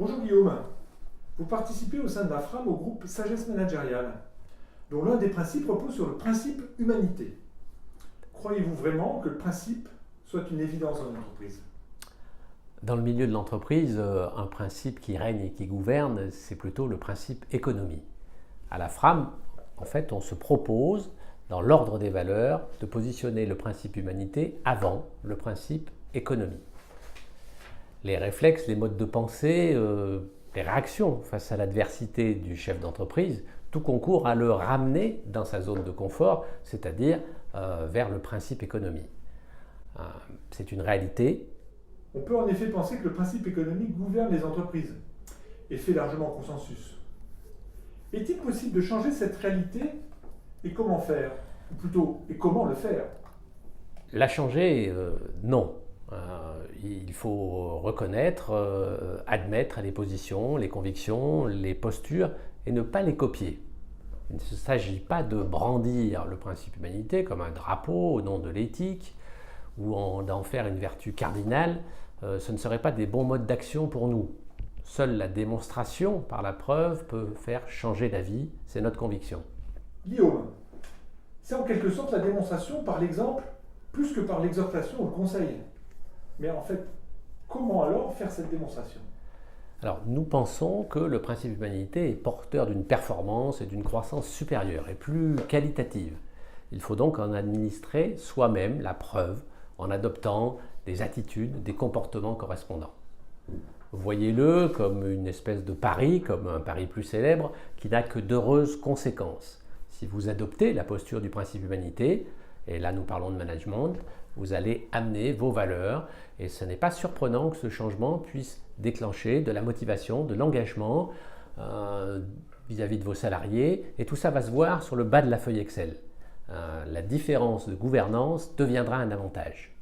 Bonjour Guillaume, vous participez au sein de la FRAM au groupe Sagesse Managériale, dont l'un des principes repose sur le principe humanité. Croyez-vous vraiment que le principe soit une évidence dans l'entreprise? Dans le milieu de l'entreprise, un principe qui règne et qui gouverne, c'est plutôt le principe économie. À la FRAM, en fait, on se propose, dans l'ordre des valeurs, de positionner le principe humanité avant le principe économie. Les réflexes, les modes de pensée, les réactions face à l'adversité du chef d'entreprise, tout concourt à le ramener dans sa zone de confort, c'est-à-dire vers le principe économie. C'est une réalité. On peut en effet penser que le principe économique gouverne les entreprises et fait largement consensus. Est-il possible de changer cette réalité et comment faire? Ou plutôt, et comment le faire? La changer, non. Il faut reconnaître, admettre les positions, les convictions, les postures et ne pas les copier. Il ne s'agit pas de brandir le principe humanité comme un drapeau au nom de l'éthique ou d'en faire une vertu cardinale. Ce ne seraient pas des bons modes d'action pour nous. Seule la démonstration par la preuve peut faire changer d'avis, c'est notre conviction. Guillaume, c'est en quelque sorte la démonstration par l'exemple plus que par l'exhortation ou le conseil. Mais en fait, comment alors faire cette démonstration? Alors, nous pensons que le principe humanité est porteur d'une performance et d'une croissance supérieure et plus qualitative. Il faut donc en administrer soi-même la preuve en adoptant des attitudes, des comportements correspondants. Voyez-le comme une espèce de pari, comme un pari plus célèbre, qui n'a que d'heureuses conséquences. Si vous adoptez la posture du principe humanité, et là nous parlons de management, vous allez amener vos valeurs et ce n'est pas surprenant que ce changement puisse déclencher de la motivation, de l'engagement vis-à-vis de vos salariés et tout ça va se voir sur le bas de la feuille Excel. La différence de gouvernance deviendra un avantage.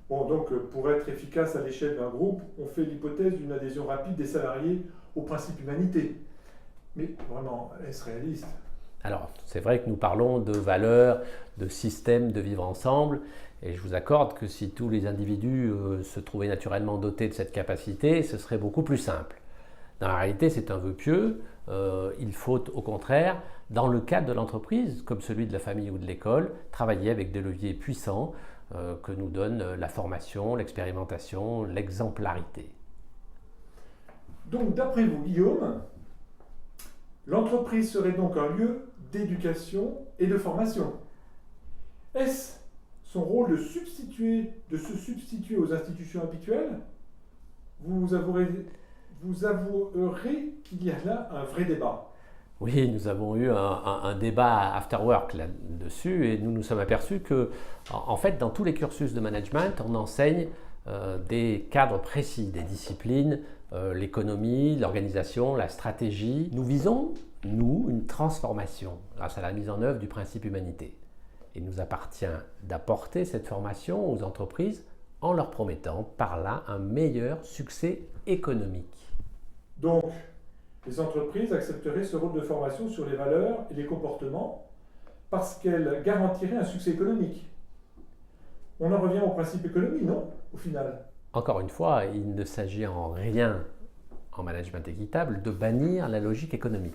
Bon, donc pour être efficace à l'échelle d'un groupe, on fait l'hypothèse d'une adhésion rapide des salariés au principe humanité. Mais vraiment, est-ce réaliste? Alors, c'est vrai que nous parlons de valeurs, de systèmes de vivre ensemble, et je vous accorde que si tous les individus se trouvaient naturellement dotés de cette capacité, ce serait beaucoup plus simple. Dans la réalité, c'est un vœu pieux. Il faut au contraire, dans le cadre de l'entreprise, comme celui de la famille ou de l'école, travailler avec des leviers puissants que nous donne la formation, l'expérimentation, l'exemplarité. Donc, d'après vous, Guillaume, l'entreprise serait donc un lieu d'éducation et de formation. Est-ce son rôle de se substituer aux institutions habituelles? Vous avouerez qu'il y a là un vrai débat. Oui, nous avons eu un débat after work là-dessus et nous nous sommes aperçus que, en fait, dans tous les cursus de management, on enseigne des cadres précis, des disciplines, l'économie, l'organisation, la stratégie. Nous visons, nous, une transformation grâce à la mise en œuvre du principe humanité. Il nous appartient d'apporter cette formation aux entreprises en leur promettant par là un meilleur succès économique. Donc, les entreprises accepteraient ce rôle de formation sur les valeurs et les comportements parce qu'elles garantiraient un succès économique. On en revient au principe économie, non, au final? Encore une fois, il ne s'agit en rien, en management équitable, de bannir la logique économique.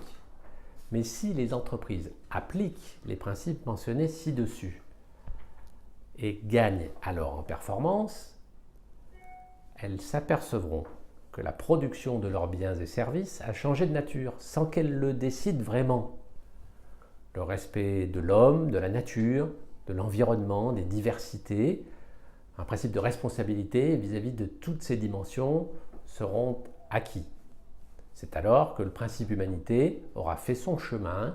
Mais si les entreprises appliquent les principes mentionnés ci-dessus et gagnent alors en performance, elles s'apercevront que la production de leurs biens et services a changé de nature sans qu'elles le décident vraiment. Le respect de l'homme, de la nature, de l'environnement, des diversités, un principe de responsabilité vis-à-vis de toutes ces dimensions seront acquis. C'est alors que le principe humanité aura fait son chemin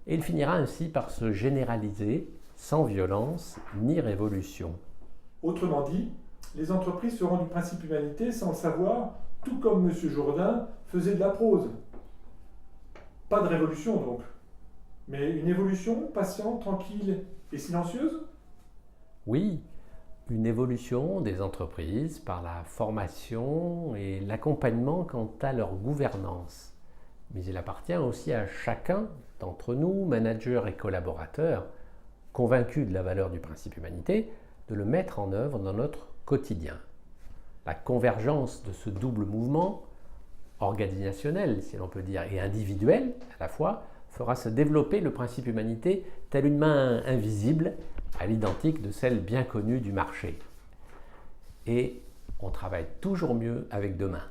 et il finira ainsi par se généraliser sans violence ni révolution. Autrement dit, les entreprises feront du principe humanité sans le savoir, tout comme M. Jourdain faisait de la prose. Pas de révolution donc, mais une évolution patiente, tranquille et silencieuse? Oui, une évolution des entreprises par la formation et l'accompagnement quant à leur gouvernance. Mais il appartient aussi à chacun d'entre nous, managers et collaborateurs, convaincus de la valeur du principe humanité, de le mettre en œuvre dans notre quotidien. La convergence de ce double mouvement, organisationnel, si l'on peut dire, et individuel à la fois, fera se développer le principe humanité telle une main invisible, à l'identique de celle bien connue du marché. Et on travaille toujours mieux avec deux mains.